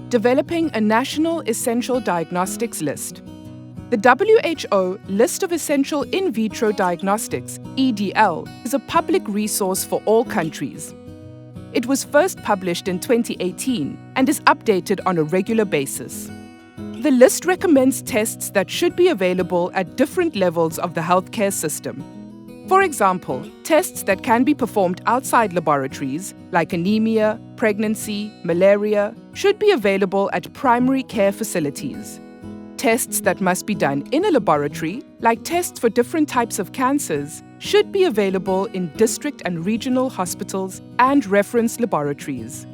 Developing a National Essential Diagnostics List. The WHO List of Essential In Vitro Diagnostics, EDL, is a public resource for all countries. It was first published in 2018 and is updated on a regular basis. The list recommends tests that should be available at different levels of the healthcare system. For example, tests that can be performed outside laboratories, like anemia, pregnancy, malaria, should be available at primary care facilities. Tests that must be done in a laboratory, like tests for different types of cancers, should be available in district and regional hospitals and reference laboratories.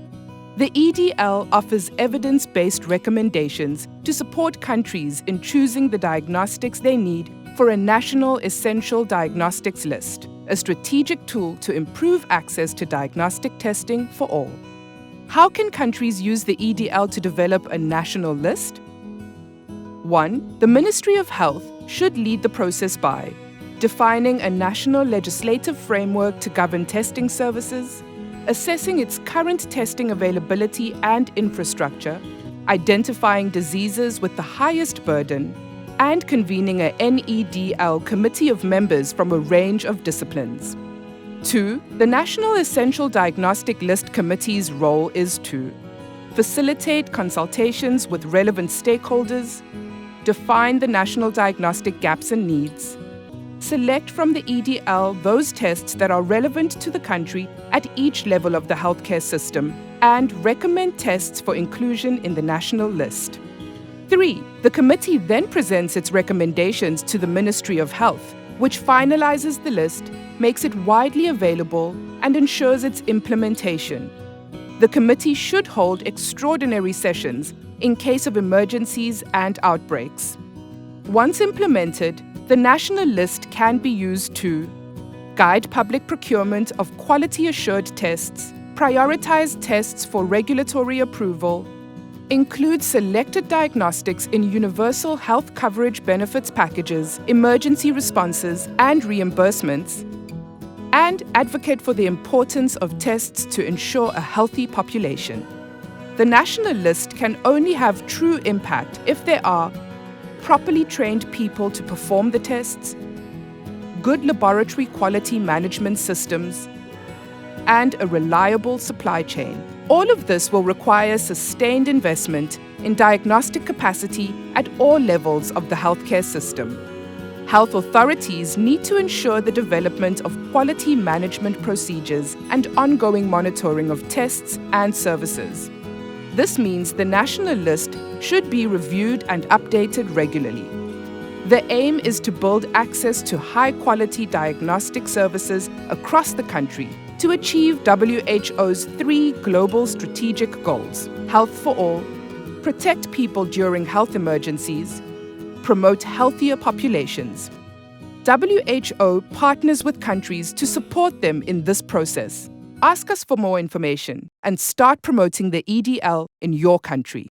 The EDL offers evidence-based recommendations to support countries in choosing the diagnostics they need for a National Essential Diagnostics List, a strategic tool to improve access to diagnostic testing for all. How can countries use the EDL to develop a national list? 1. The Ministry of Health should lead the process by defining a national legislative framework to govern testing services, assessing its current testing availability and infrastructure, identifying diseases with the highest burden, and convening a NEDL committee of members from a range of disciplines. 2. The National Essential Diagnostic List Committee's role is to facilitate consultations with relevant stakeholders, define the national diagnostic gaps and needs, select from the EDL those tests that are relevant to the country at each level of the healthcare system, and recommend tests for inclusion in the national list. 3. The committee then presents its recommendations to the Ministry of Health, which finalizes the list, makes it widely available, and ensures its implementation. The committee should hold extraordinary sessions in case of emergencies and outbreaks. Once implemented, the national list can be used to guide public procurement of quality-assured tests, prioritize tests for regulatory approval, include selected diagnostics in universal health coverage benefits packages, emergency responses, and reimbursements, and advocate for the importance of tests to ensure a healthy population. The national list can only have true impact if there are properly trained people to perform the tests, good laboratory quality management systems, and a reliable supply chain. All of this will require sustained investment in diagnostic capacity at all levels of the healthcare system. Health authorities need to ensure the development of quality management procedures and ongoing monitoring of tests and services. This means the national list should be reviewed and updated regularly. The aim is to build access to high-quality diagnostic services across the country to achieve WHO's 3 global strategic goals: health for all, protect people during health emergencies, promote healthier populations. WHO partners with countries to support them in this process. Ask us for more information and start promoting the EDL in your country.